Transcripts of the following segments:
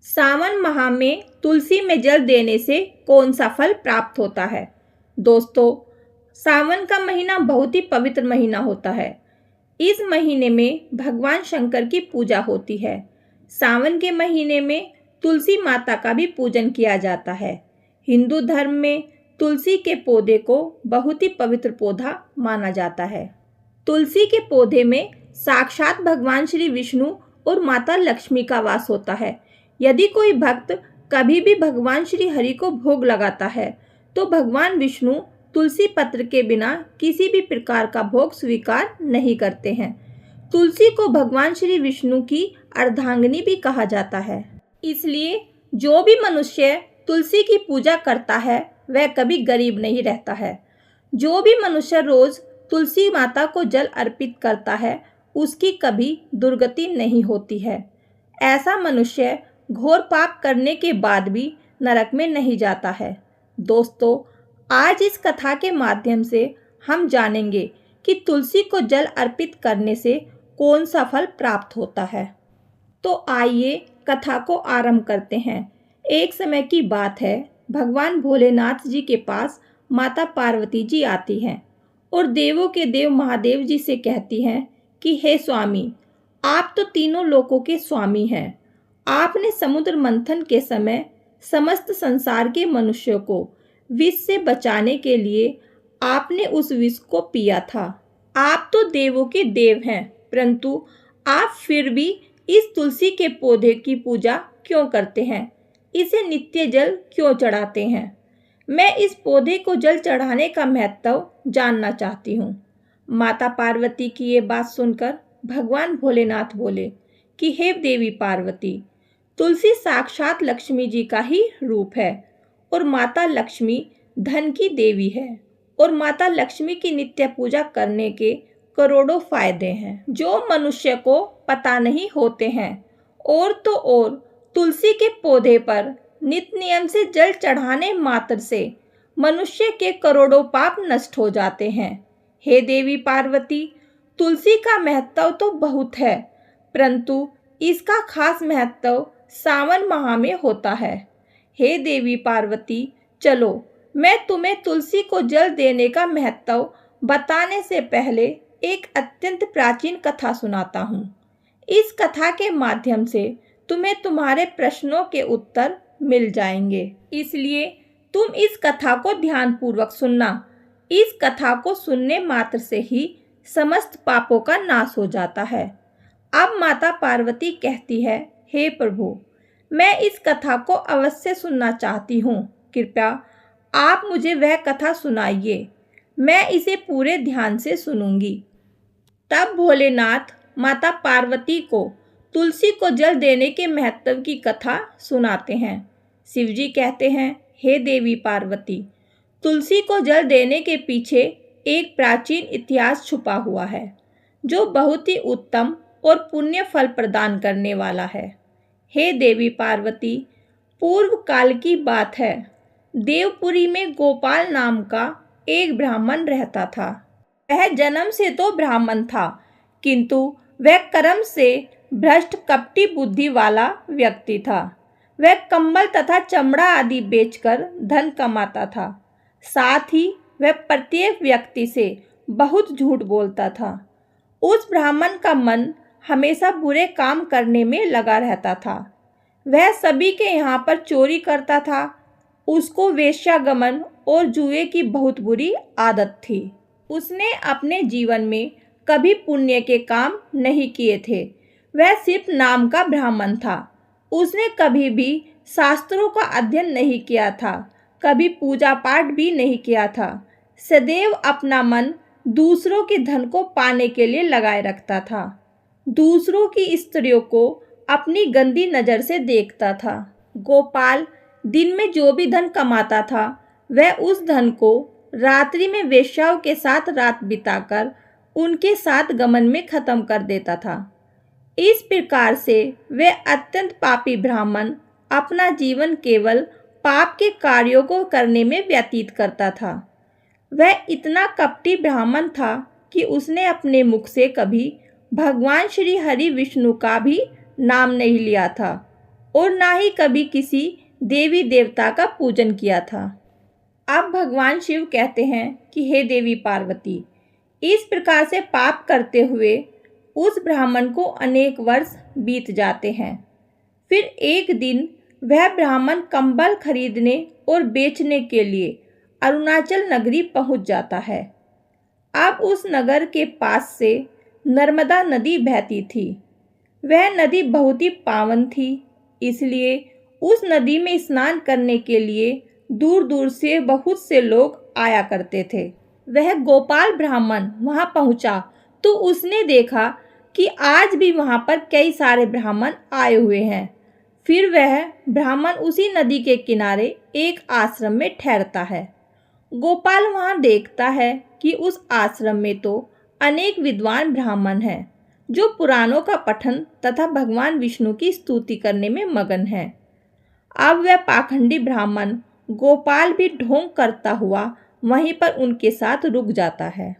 सावन माह में तुलसी में जल देने से कौन सा फल प्राप्त होता है। दोस्तों, सावन का महीना बहुत ही पवित्र महीना होता है। इस महीने में भगवान शंकर की पूजा होती है। सावन के महीने में तुलसी माता का भी पूजन किया जाता है। हिंदू धर्म में तुलसी के पौधे को बहुत ही पवित्र पौधा माना जाता है। तुलसी के पौधे में साक्षात भगवान श्री विष्णु और माता लक्ष्मी का वास होता है। यदि कोई भक्त कभी भी भगवान श्री हरि को भोग लगाता है तो भगवान विष्णु तुलसी पत्र के बिना किसी भी प्रकार का भोग स्वीकार नहीं करते हैं। तुलसी को भगवान श्री विष्णु की अर्धांगिनी भी कहा जाता है। इसलिए जो भी मनुष्य तुलसी की पूजा करता है वह कभी गरीब नहीं रहता है। जो भी मनुष्य रोज तुलसी माता को जल अर्पित करता है उसकी कभी दुर्गति नहीं होती है। ऐसा मनुष्य घोर पाप करने के बाद भी नरक में नहीं जाता है। दोस्तों, आज इस कथा के माध्यम से हम जानेंगे कि तुलसी को जल अर्पित करने से कौन सा फल प्राप्त होता है। तो आइए कथा को आरंभ करते हैं। एक समय की बात है, भगवान भोलेनाथ जी के पास माता पार्वती जी आती हैं और देवों के देव महादेव जी से कहती हैं कि हे स्वामी, आप तो तीनों लोकों के स्वामी हैं। आपने समुद्र मंथन के समय समस्त संसार के मनुष्यों को विष से बचाने के लिए आपने उस विष को पिया था। आप तो देवों के देव हैं, परंतु आप फिर भी इस तुलसी के पौधे की पूजा क्यों करते हैं? इसे नित्य जल क्यों चढ़ाते हैं? मैं इस पौधे को जल चढ़ाने का महत्व जानना चाहती हूँ। माता पार्वती की ये बात सुनकर भगवान भोलेनाथ बोले कि हे देवी पार्वती, तुलसी साक्षात लक्ष्मी जी का ही रूप है और माता लक्ष्मी धन की देवी है और माता लक्ष्मी की नित्य पूजा करने के करोड़ों फायदे हैं जो मनुष्य को पता नहीं होते हैं। और तो और तुलसी के पौधे पर नित नियम से जल चढ़ाने मात्र से मनुष्य के करोड़ों पाप नष्ट हो जाते हैं। हे देवी पार्वती, तुलसी का महत्व तो बहुत है, परंतु इसका खास महत्व सावन माह में होता है। हे देवी पार्वती, चलो मैं तुम्हें तुलसी को जल देने का महत्व बताने से पहले एक अत्यंत प्राचीन कथा सुनाता हूँ। इस कथा के माध्यम से तुम्हें तुम्हारे प्रश्नों के उत्तर मिल जाएंगे, इसलिए तुम इस कथा को ध्यानपूर्वक सुनना। इस कथा को सुनने मात्र से ही समस्त पापों का नाश हो जाता है। अब माता पार्वती कहती है, हे प्रभु, मैं इस कथा को अवश्य सुनना चाहती हूँ। कृपया आप मुझे वह कथा सुनाइए, मैं इसे पूरे ध्यान से सुनूंगी। तब भोलेनाथ माता पार्वती को तुलसी को जल देने के महत्व की कथा सुनाते हैं। शिवजी कहते हैं, हे देवी पार्वती, तुलसी को जल देने के पीछे एक प्राचीन इतिहास छुपा हुआ है जो बहुत ही उत्तम और पुण्य फल प्रदान करने वाला है। हे देवी पार्वती, पूर्व काल की बात है। देवपुरी में गोपाल नाम का एक ब्राह्मण रहता था। वह जन्म से तो ब्राह्मण था, किंतु वह कर्म से भ्रष्ट कपटी बुद्धि वाला व्यक्ति था। वह कंबल तथा चमड़ा आदि बेचकर धन कमाता था। साथ ही वह प्रत्येक व्यक्ति से बहुत झूठ बोलता था। उस ब्राह्मण का मन हमेशा बुरे काम करने में लगा रहता था। वह सभी के यहाँ पर चोरी करता था। उसको वेश्यागमन और जुए की बहुत बुरी आदत थी। उसने अपने जीवन में कभी पुण्य के काम नहीं किए थे। वह सिर्फ नाम का ब्राह्मण था। उसने कभी भी शास्त्रों का अध्ययन नहीं किया था, कभी पूजा पाठ भी नहीं किया था। सदैव अपना मन दूसरों के धन को पाने के लिए लगाए रखता था। दूसरों की स्त्रियों को अपनी गंदी नज़र से देखता था। गोपाल दिन में जो भी धन कमाता था वह उस धन को रात्रि में वेश्याओं के साथ रात बिताकर उनके साथ गमन में खत्म कर देता था। इस प्रकार से वह अत्यंत पापी ब्राह्मण अपना जीवन केवल पाप के कार्यों को करने में व्यतीत करता था। वह इतना कपटी ब्राह्मण था कि उसने अपने मुख से कभी भगवान श्री हरि विष्णु का भी नाम नहीं लिया था और ना ही कभी किसी देवी देवता का पूजन किया था। अब भगवान शिव कहते हैं कि हे देवी पार्वती, इस प्रकार से पाप करते हुए उस ब्राह्मण को अनेक वर्ष बीत जाते हैं। फिर एक दिन वह ब्राह्मण कंबल खरीदने और बेचने के लिए अरुणाचल नगरी पहुंच जाता है। अब उस नगर के पास से नर्मदा नदी बहती थी। वह नदी बहुत ही पावन थी, इसलिए उस नदी में स्नान करने के लिए दूर दूर से बहुत से लोग आया करते थे। वह गोपाल ब्राह्मण वहां पहुंचा तो उसने देखा कि आज भी वहां पर कई सारे ब्राह्मण आए हुए हैं। फिर वह ब्राह्मण उसी नदी के किनारे एक आश्रम में ठहरता है। गोपाल वहां देखता है कि उस आश्रम में तो अनेक विद्वान ब्राह्मण हैं जो पुराणों का पठन तथा भगवान विष्णु की स्तुति करने में मगन है। अब वह पाखंडी ब्राह्मण गोपाल भी ढोंग करता हुआ वहीं पर उनके साथ रुक जाता है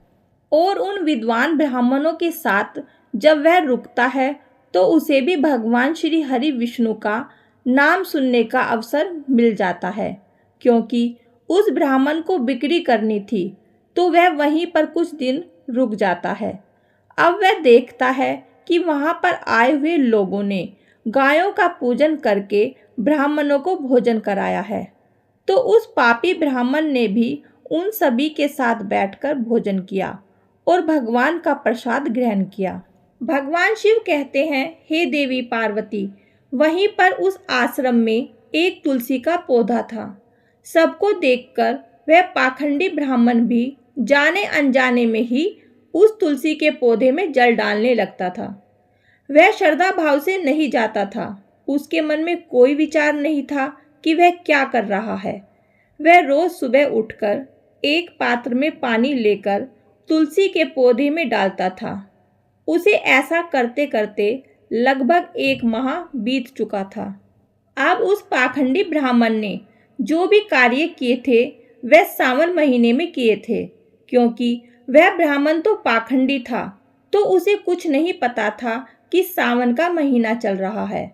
और उन विद्वान ब्राह्मणों के साथ जब वह रुकता है तो उसे भी भगवान श्री हरि विष्णु का नाम सुनने का अवसर मिल जाता है। क्योंकि उस ब्राह्मण को बिक्री करनी थी तो वह वहीं पर कुछ दिन रुक जाता है। अब वह देखता है कि वहां पर आए हुए लोगों ने गायों का पूजन करके ब्राह्मणों को भोजन कराया है, तो उस पापी ब्राह्मण ने भी उन सभी के साथ बैठकर भोजन किया और भगवान का प्रसाद ग्रहण किया। भगवान शिव कहते हैं, हे देवी पार्वती, वहीं पर उस आश्रम में एक तुलसी का पौधा था। सबको देखकर वह पाखंडी ब्राह्मण भी जाने अनजाने में ही उस तुलसी के पौधे में जल डालने लगता था। वह श्रद्धा भाव से नहीं जाता था। उसके मन में कोई विचार नहीं था कि वह क्या कर रहा है। वह रोज सुबह उठकर एक पात्र में पानी लेकर तुलसी के पौधे में डालता था। उसे ऐसा करते करते लगभग 1 माह बीत चुका था। अब उस पाखंडी ब्राह्मण ने जो भी कार्य किए थे वह सावन महीने में किए थे, क्योंकि वह ब्राह्मण तो पाखंडी था, तो उसे कुछ नहीं पता था कि सावन का महीना चल रहा है।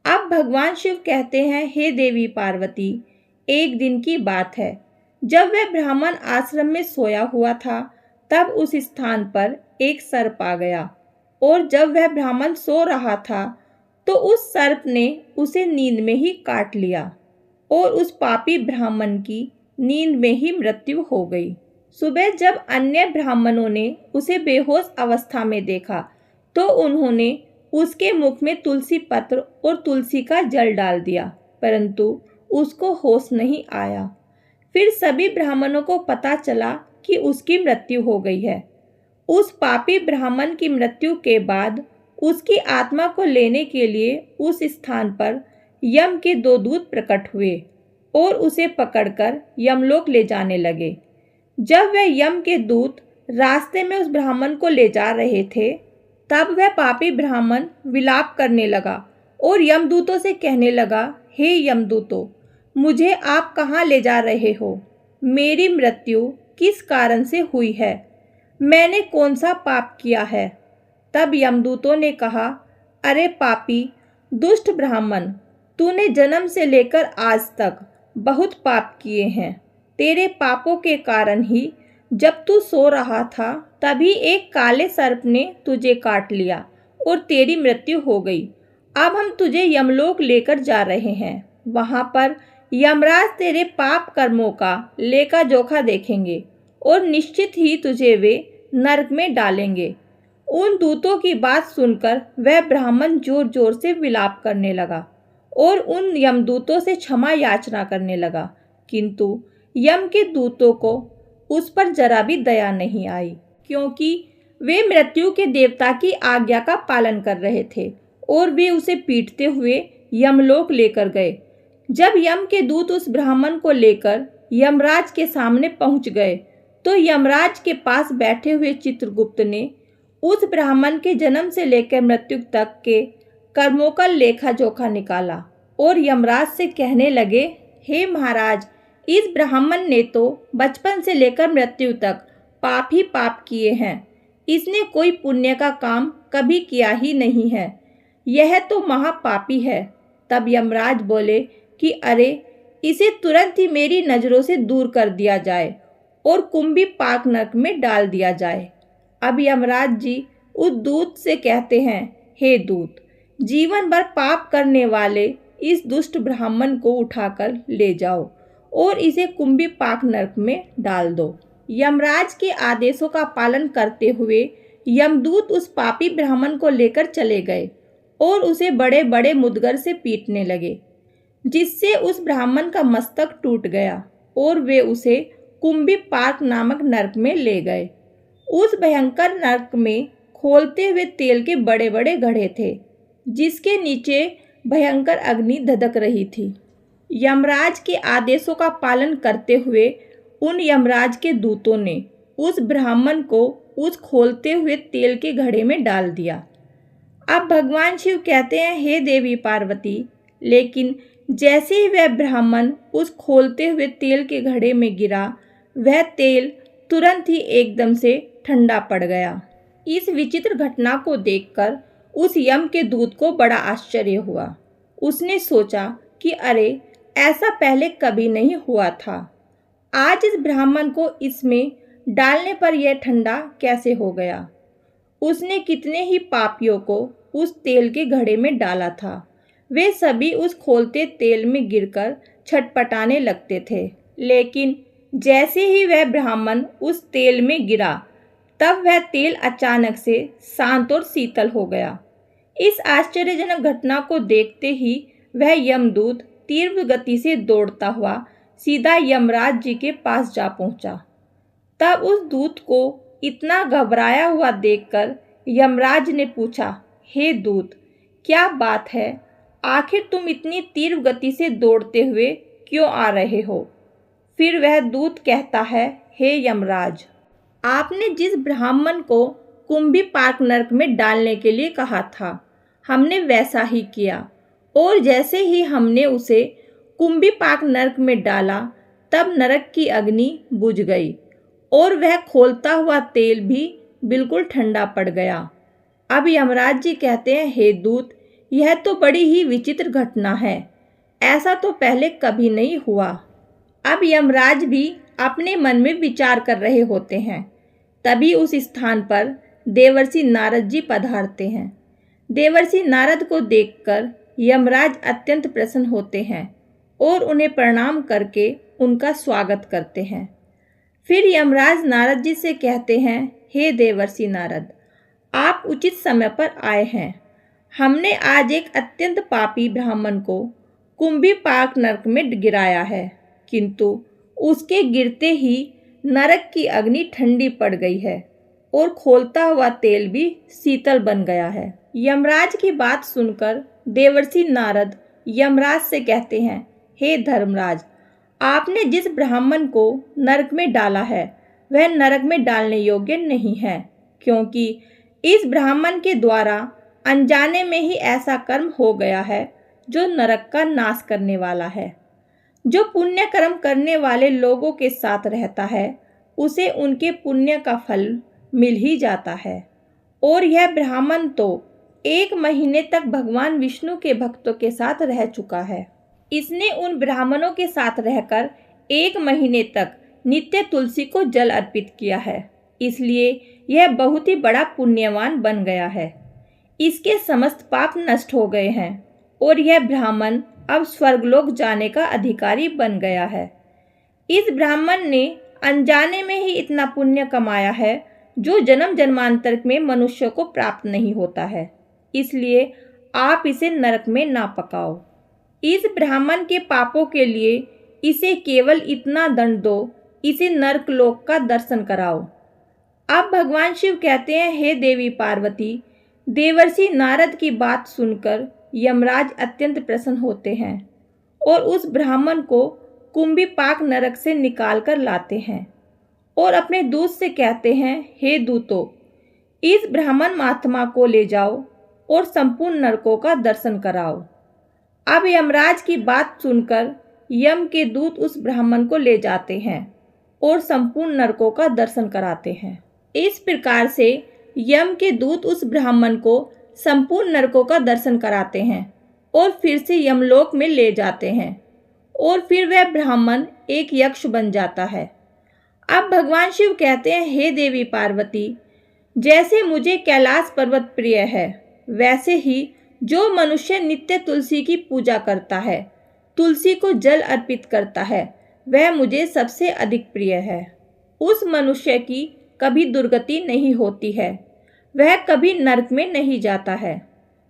अब भगवान शिव कहते हैं, हे देवी पार्वती, एक दिन की बात है, जब वह ब्राह्मण आश्रम में सोया हुआ था तब उस स्थान पर एक सर्प आ गया और जब वह ब्राह्मण सो रहा था तो उस सर्प ने उसे नींद में ही काट लिया और उस पापी ब्राह्मण की नींद में ही मृत्यु हो गई। सुबह जब अन्य ब्राह्मणों ने उसे बेहोश अवस्था में देखा तो उन्होंने उसके मुख में तुलसी पत्र और तुलसी का जल डाल दिया, परंतु उसको होश नहीं आया। फिर सभी ब्राह्मणों को पता चला कि उसकी मृत्यु हो गई है। उस पापी ब्राह्मण की मृत्यु के बाद उसकी आत्मा को लेने के लिए उस स्थान पर यम के 2 दूत प्रकट हुए और उसे पकड़कर यमलोक ले जाने लगे। जब वह यम के दूत रास्ते में उस ब्राह्मण को ले जा रहे थे तब वह पापी ब्राह्मण विलाप करने लगा और यमदूतों से कहने लगा, हे यमदूतों, मुझे आप कहाँ ले जा रहे हो? मेरी मृत्यु किस कारण से हुई है? मैंने कौन सा पाप किया है? तब यमदूतों ने कहा, अरे पापी दुष्ट ब्राह्मण, तूने जन्म से लेकर आज तक बहुत पाप किए हैं। तेरे पापों के कारण ही जब तू सो रहा था तभी एक काले सर्प ने तुझे काट लिया और तेरी मृत्यु हो गई। अब हम तुझे यमलोक लेकर जा रहे हैं। वहां पर यमराज तेरे पाप कर्मों का लेखा जोखा देखेंगे और निश्चित ही तुझे वे नरक में डालेंगे। उन दूतों की बात सुनकर वह ब्राह्मण जोर जोर से विलाप करने लगा और उन यमदूतों से क्षमा याचना करने लगा, किंतु यम के दूतों को उस पर जरा भी दया नहीं आई, क्योंकि वे मृत्यु के देवता की आज्ञा का पालन कर रहे थे और वे उसे पीटते हुए यमलोक लेकर गए। जब यम के दूत उस ब्राह्मण को लेकर यमराज के सामने पहुंच गए तो यमराज के पास बैठे हुए चित्रगुप्त ने उस ब्राह्मण के जन्म से लेकर मृत्यु तक के कर्मों का लेखा जोखा निकाला और यमराज से कहने लगे, हे महाराज, इस ब्राह्मण ने तो बचपन से लेकर मृत्यु तक पाप ही पाप किए हैं। इसने कोई पुण्य का काम कभी किया ही नहीं है। यह तो महापापी है। तब यमराज बोले कि अरे, इसे तुरंत ही मेरी नज़रों से दूर कर दिया जाए और कुंभी पाक नरक में डाल दिया जाए। अब यमराज जी उस दूत से कहते हैं, हे दूत, जीवन भर पाप करने वाले इस दुष्ट ब्राह्मण को उठाकर ले जाओ और इसे कुंभी पाक नरक में डाल दो। यमराज के आदेशों का पालन करते हुए यमदूत उस पापी ब्राह्मण को लेकर चले गए और उसे बड़े बड़े मुद्गर से पीटने लगे, जिससे उस ब्राह्मण का मस्तक टूट गया और वे उसे कुंभी पाक नामक नरक में ले गए। उस भयंकर नरक में खौलते हुए तेल के बड़े बड़े घड़े थे, जिसके नीचे भयंकर अग्नि धधक रही थी। यमराज के आदेशों का पालन करते हुए उन यमराज के दूतों ने उस ब्राह्मण को उस खौलते हुए तेल के घड़े में डाल दिया। अब भगवान शिव कहते हैं, हे देवी पार्वती, लेकिन जैसे ही वह ब्राह्मण उस खौलते हुए तेल के घड़े में गिरा, वह तेल तुरंत ही एकदम से ठंडा पड़ गया। इस विचित्र घटना को देखकर उस यम के दूत को बड़ा आश्चर्य हुआ। उसने सोचा कि अरे, ऐसा पहले कभी नहीं हुआ था। आज इस ब्राह्मण को इसमें डालने पर यह ठंडा कैसे हो गया? उसने कितने ही पापियों को उस तेल के घड़े में डाला था। वे सभी उस खौलते तेल में गिरकर छटपटाने लगते थे, लेकिन जैसे ही वह ब्राह्मण उस तेल में गिरा, तब वह तेल अचानक से शांत और शीतल हो गया। इस आश्चर्यजनक घटना को देखते ही वह यमदूत तीव्र गति से दौड़ता हुआ सीधा यमराज जी के पास जा पहुंचा। तब उस दूत को इतना घबराया हुआ देखकर यमराज ने पूछा, हे दूत, क्या बात है? आखिर तुम इतनी तीव्र गति से दौड़ते हुए क्यों आ रहे हो? फिर वह दूत कहता है, हे यमराज, आपने जिस ब्राह्मण को कुंभी पाक नरक में डालने के लिए कहा था, हमने वैसा ही किया, और जैसे ही हमने उसे कुंभी पाक नरक में डाला, तब नरक की अग्नि बुझ गई और वह खौलता हुआ तेल भी बिल्कुल ठंडा पड़ गया। अब यमराज जी कहते हैं, हे दूत, यह तो बड़ी ही विचित्र घटना है, ऐसा तो पहले कभी नहीं हुआ। अब यमराज भी अपने मन में विचार कर रहे होते हैं। तभी उस स्थान पर देवर्षि नारद जी पधारते हैं। देवर्षि नारद को देखकर यमराज अत्यंत प्रसन्न होते हैं और उन्हें प्रणाम करके उनका स्वागत करते हैं। फिर यमराज नारद जी से कहते हैं, हे देवर्षि नारद, आप उचित समय पर आए हैं। हमने आज एक अत्यंत पापी ब्राह्मण को कुंभी पाक नरक में गिराया है, किंतु उसके गिरते ही नरक की अग्नि ठंडी पड़ गई है और खौलता हुआ तेल भी शीतल बन गया है। यमराज की बात सुनकर देवर्षि नारद यमराज से कहते हैं, हे धर्मराज, आपने जिस ब्राह्मण को नरक में डाला है, वह नरक में डालने योग्य नहीं है, क्योंकि इस ब्राह्मण के द्वारा अनजाने में ही ऐसा कर्म हो गया है जो नरक का नाश करने वाला है। जो पुण्य कर्म करने वाले लोगों के साथ रहता है, उसे उनके पुण्य का फल मिल ही जाता है। और यह ब्राह्मण तो 1 महीने तक भगवान विष्णु के भक्तों के साथ रह चुका है। इसने उन ब्राह्मणों के साथ रहकर 1 महीने तक नित्य तुलसी को जल अर्पित किया है, इसलिए यह बहुत ही बड़ा पुण्यवान बन गया है। इसके समस्त पाप नष्ट हो गए हैं और यह ब्राह्मण अब स्वर्गलोक जाने का अधिकारी बन गया है। इस ब्राह्मण ने अनजाने में ही इतना पुण्य कमाया है जो जन्म जन्मांतर में मनुष्य को प्राप्त नहीं होता है, इसलिए आप इसे नरक में ना पकाओ। इस ब्राह्मण के पापों के लिए इसे केवल इतना दंड दो, इसे नरक लोक का दर्शन कराओ। अब भगवान शिव कहते हैं, हे देवी पार्वती, देवर्षि नारद की बात सुनकर यमराज अत्यंत प्रसन्न होते हैं और उस ब्राह्मण को कुंभी पाक नरक से निकाल कर लाते हैं और अपने दूत से कहते हैं, हे दूतों, इस ब्राह्मण महात्मा को ले जाओ और संपूर्ण नरकों का दर्शन कराओ। अब यमराज की बात सुनकर यम के दूत उस ब्राह्मण को ले जाते हैं और संपूर्ण नरकों का दर्शन कराते हैं। इस प्रकार से यम के दूत उस ब्राह्मण को संपूर्ण नरकों का दर्शन कराते हैं और फिर से यमलोक में ले जाते हैं और फिर वह ब्राह्मण एक यक्ष बन जाता है। अब भगवान शिव कहते हैं, हे देवी पार्वती, जैसे मुझे कैलाश पर्वत प्रिय है, वैसे ही जो मनुष्य नित्य तुलसी की पूजा करता है, तुलसी को जल अर्पित करता है, वह मुझे सबसे अधिक प्रिय है। उस मनुष्य की कभी दुर्गति नहीं होती है, वह कभी नरक में नहीं जाता है।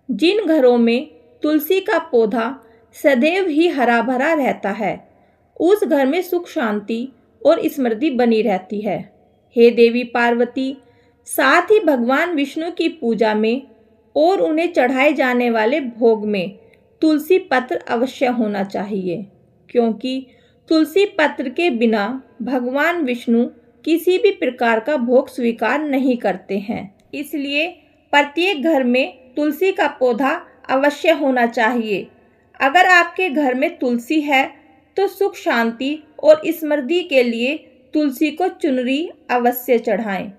जिन घरों में तुलसी का पौधा सदैव ही हरा भरा रहता है, उस घर में सुख शांति और समृद्धि बनी रहती है। हे देवी पार्वती, साथ ही भगवान विष्णु की पूजा में और उन्हें चढ़ाए जाने वाले भोग में तुलसी पत्र अवश्य होना चाहिए, क्योंकि तुलसी पत्र के बिना भगवान विष्णु किसी भी प्रकार का भोग स्वीकार नहीं करते हैं। इसलिए प्रत्येक घर में तुलसी का पौधा अवश्य होना चाहिए। अगर आपके घर में तुलसी है तो सुख शांति और समृद्धि के लिए तुलसी को चुनरी अवश्य चढ़ाएं।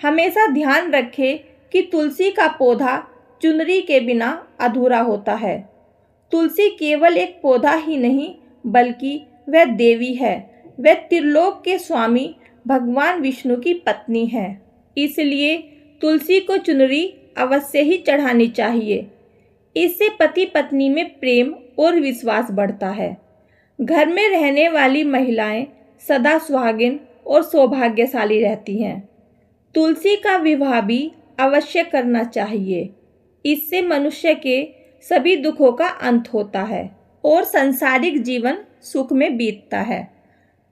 हमेशा ध्यान रखें कि तुलसी का पौधा चुनरी के बिना अधूरा होता है। तुलसी केवल एक पौधा ही नहीं, बल्कि वह देवी है। वह त्रिलोक के स्वामी भगवान विष्णु की पत्नी है। इसलिए तुलसी को चुनरी अवश्य ही चढ़ानी चाहिए। इससे पति पत्नी में प्रेम और विश्वास बढ़ता है। घर में रहने वाली महिलाएं सदा सुहागिन और सौभाग्यशाली रहती हैं। तुलसी का विवाह भी अवश्य करना चाहिए। इससे मनुष्य के सभी दुखों का अंत होता है और सांसारिक जीवन सुख में बीतता है।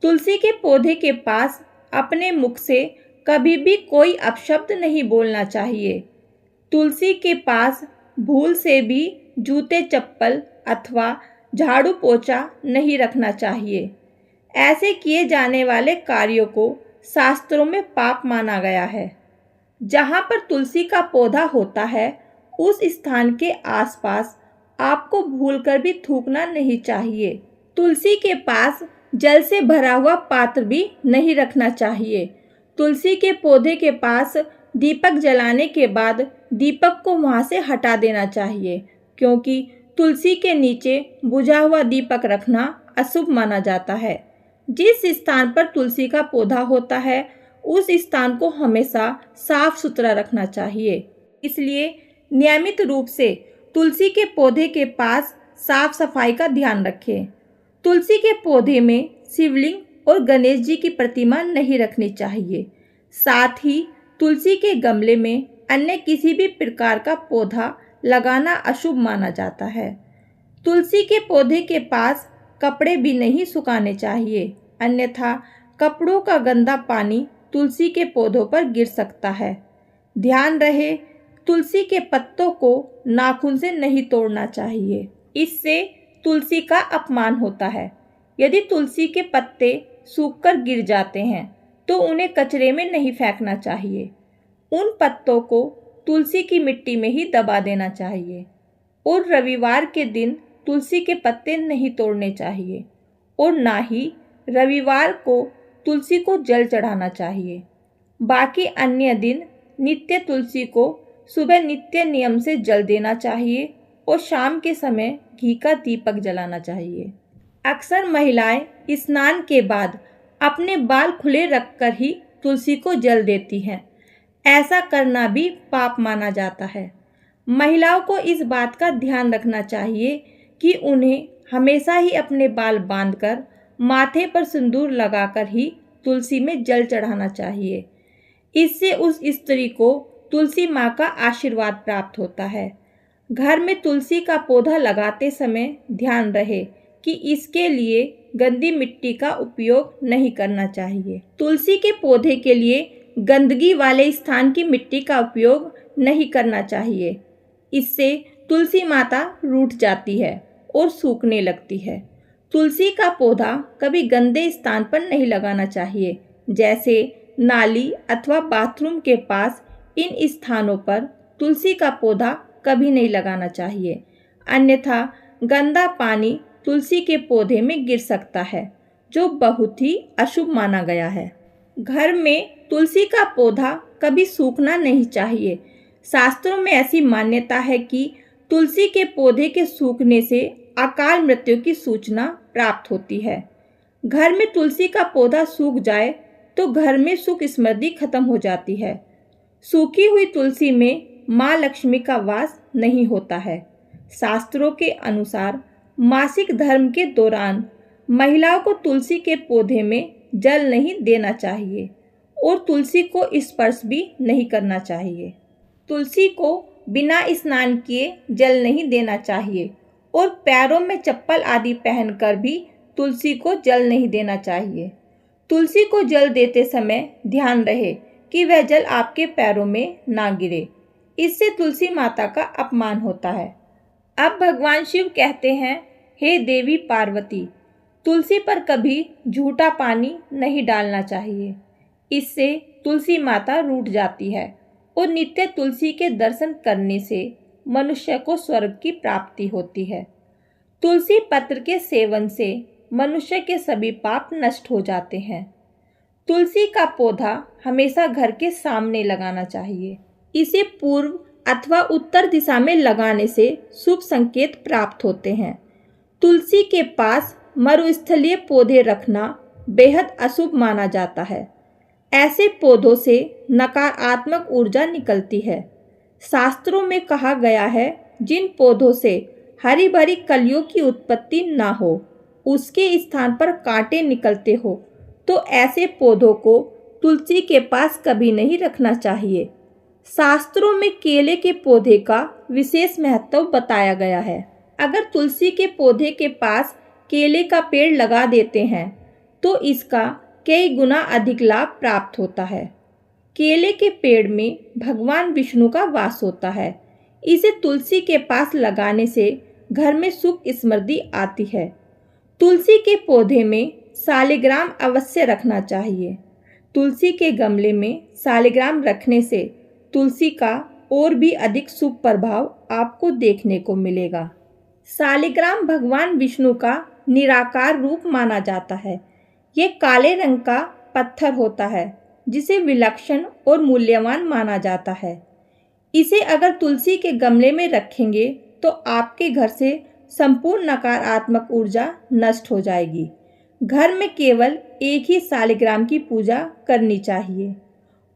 तुलसी के पौधे के पास अपने मुख से कभी भी कोई अपशब्द नहीं बोलना चाहिए। तुलसी के पास भूल से भी जूते चप्पल अथवा झाड़ू पोछा नहीं रखना चाहिए। ऐसे किए जाने वाले कार्यों को शास्त्रों में पाप माना गया है। जहाँ पर तुलसी का पौधा होता है, उस स्थान के आसपास आपको भूलकर भी थूकना नहीं चाहिए। तुलसी के पास जल से भरा हुआ पात्र भी नहीं रखना चाहिए। तुलसी के पौधे के पास दीपक जलाने के बाद दीपक को वहां से हटा देना चाहिए, क्योंकि तुलसी के नीचे बुझा हुआ दीपक रखना अशुभ माना जाता है। जिस स्थान पर तुलसी का पौधा होता है, उस स्थान को हमेशा साफ सुथरा रखना चाहिए। इसलिए नियमित रूप से तुलसी के पौधे के पास साफ सफाई का ध्यान रखें। तुलसी के पौधे में शिवलिंग और गणेश जी की प्रतिमा नहीं रखनी चाहिए। साथ ही तुलसी के गमले में अन्य किसी भी प्रकार का पौधा लगाना अशुभ माना जाता है। तुलसी के पौधे के पास कपड़े भी नहीं सुखाने चाहिए, अन्यथा कपड़ों का गंदा पानी तुलसी के पौधों पर गिर सकता है। ध्यान रहे, तुलसी के पत्तों को नाखून से नहीं तोड़ना चाहिए, इससे तुलसी का अपमान होता है। यदि तुलसी के पत्ते सूखकर गिर जाते हैं तो उन्हें कचरे में नहीं फेंकना चाहिए। उन पत्तों को तुलसी की मिट्टी में ही दबा देना चाहिए। और रविवार के दिन तुलसी के पत्ते नहीं तोड़ने चाहिए और ना ही रविवार को तुलसी को जल चढ़ाना चाहिए। बाकी अन्य दिन नित्य तुलसी को सुबह नित्य नियम से जल देना चाहिए और शाम के समय घी का दीपक जलाना चाहिए। अक्सर महिलाएं स्नान के बाद अपने बाल खुले रखकर ही तुलसी को जल देती हैं। ऐसा करना भी पाप माना जाता है। महिलाओं को इस बात का ध्यान रखना चाहिए कि उन्हें हमेशा ही अपने बाल बांधकर माथे पर सिंदूर लगाकर ही तुलसी में जल चढ़ाना चाहिए। इससे उस स्त्री को तुलसी माँ का आशीर्वाद प्राप्त होता है। घर में तुलसी का पौधा लगाते समय ध्यान रहे कि इसके लिए गंदी मिट्टी का उपयोग नहीं करना चाहिए। तुलसी के पौधे के लिए गंदगी वाले स्थान की मिट्टी का उपयोग नहीं करना चाहिए। इससे तुलसी माता रूठ जाती है और सूखने लगती है। तुलसी का पौधा कभी गंदे स्थान पर नहीं लगाना चाहिए, जैसे नाली अथवा बाथरूम के पास। इन स्थानों पर तुलसी का पौधा कभी नहीं लगाना चाहिए, अन्यथा गंदा पानी तुलसी के पौधे में गिर सकता है, जो बहुत ही अशुभ माना गया है। घर में तुलसी का पौधा कभी सूखना नहीं चाहिए। शास्त्रों में ऐसी मान्यता है कि तुलसी के पौधे के सूखने से अकाल मृत्यु की सूचना प्राप्त होती है। घर में तुलसी का पौधा सूख जाए तो घर में सुख समृद्धि खत्म हो जाती है। सूखी हुई तुलसी में माँ लक्ष्मी का वास नहीं होता है। शास्त्रों के अनुसार मासिक धर्म के दौरान महिलाओं को तुलसी के पौधे में जल नहीं देना चाहिए और तुलसी को स्पर्श भी नहीं करना चाहिए। तुलसी को बिना स्नान किए जल नहीं देना चाहिए और पैरों में चप्पल आदि पहनकर भी तुलसी को जल नहीं देना चाहिए। तुलसी को जल देते समय ध्यान रहे कि वह जल आपके पैरों में ना गिरे, इससे तुलसी माता का अपमान होता है। अब भगवान शिव कहते हैं, हे देवी पार्वती, तुलसी पर कभी झूठा पानी नहीं डालना चाहिए, इससे तुलसी माता रूठ जाती है और नित्य तुलसी के दर्शन करने से मनुष्य को स्वर्ग की प्राप्ति होती है। तुलसी पत्र के सेवन से मनुष्य के सभी पाप नष्ट हो जाते हैं। तुलसी का पौधा हमेशा घर के सामने लगाना चाहिए। इसे पूर्व अथवा उत्तर दिशा में लगाने से शुभ संकेत प्राप्त होते हैं। तुलसी के पास मरुस्थलीय पौधे रखना बेहद अशुभ माना जाता है। ऐसे पौधों से नकारात्मक ऊर्जा निकलती है। शास्त्रों में कहा गया है, जिन पौधों से हरी भरी कलियों की उत्पत्ति ना हो, उसके स्थान पर कांटे निकलते हो, तो ऐसे पौधों को तुलसी के पास कभी नहीं रखना चाहिए। शास्त्रों में केले के पौधे का विशेष महत्व बताया गया है। अगर तुलसी के पौधे के पास केले का पेड़ लगा देते हैं तो इसका कई गुना अधिक लाभ प्राप्त होता है। केले के पेड़ में भगवान विष्णु का वास होता है। इसे तुलसी के पास लगाने से घर में सुख समृद्धि आती है। तुलसी के पौधे में शालिग्राम अवश्य रखना चाहिए। तुलसी के गमले में शालिग्राम रखने से तुलसी का और भी अधिक शुभ प्रभाव आपको देखने को मिलेगा। शालिग्राम भगवान विष्णु का निराकार रूप माना जाता है। यह काले रंग का पत्थर होता है जिसे विलक्षण और मूल्यवान माना जाता है। इसे अगर तुलसी के गमले में रखेंगे तो आपके घर से संपूर्ण नकारात्मक ऊर्जा नष्ट हो जाएगी। घर में केवल एक ही शालिग्राम की पूजा करनी चाहिए।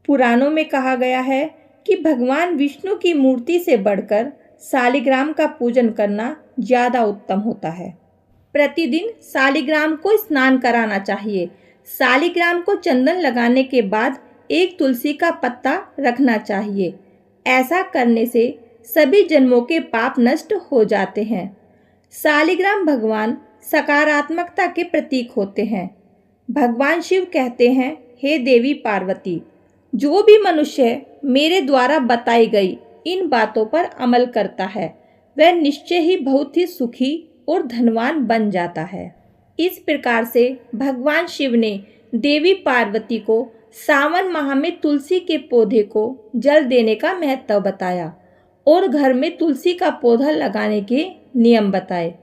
पुराणों में कहा गया है कि भगवान विष्णु की मूर्ति से बढ़कर शालिग्राम का पूजन करना ज़्यादा उत्तम होता है। प्रतिदिन शालिग्राम को स्नान कराना चाहिए। शालिग्राम को चंदन लगाने के बाद एक तुलसी का पत्ता रखना चाहिए। ऐसा करने से सभी जन्मों के पाप नष्ट हो जाते हैं। शालिग्राम भगवान सकारात्मकता के प्रतीक होते हैं। भगवान शिव कहते हैं, हे देवी पार्वती, जो भी मनुष्य मेरे द्वारा बताई गई इन बातों पर अमल करता है वह निश्चय ही बहुत ही सुखी और धनवान बन जाता है। इस प्रकार से भगवान शिव ने देवी पार्वती को सावन माह में तुलसी के पौधे को जल देने का महत्व बताया और घर में तुलसी का पौधा लगाने के नियम बताए।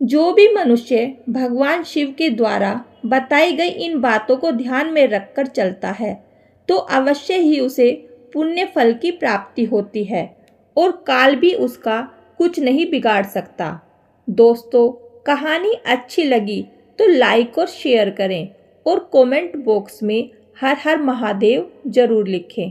जो भी मनुष्य भगवान शिव के द्वारा बताई गई इन बातों को ध्यान में रखकर चलता है तो अवश्य ही उसे पुण्य फल की प्राप्ति होती है और काल भी उसका कुछ नहीं बिगाड़ सकता। दोस्तों, कहानी अच्छी लगी तो लाइक और शेयर करें और कमेंट बॉक्स में हर हर महादेव जरूर लिखें।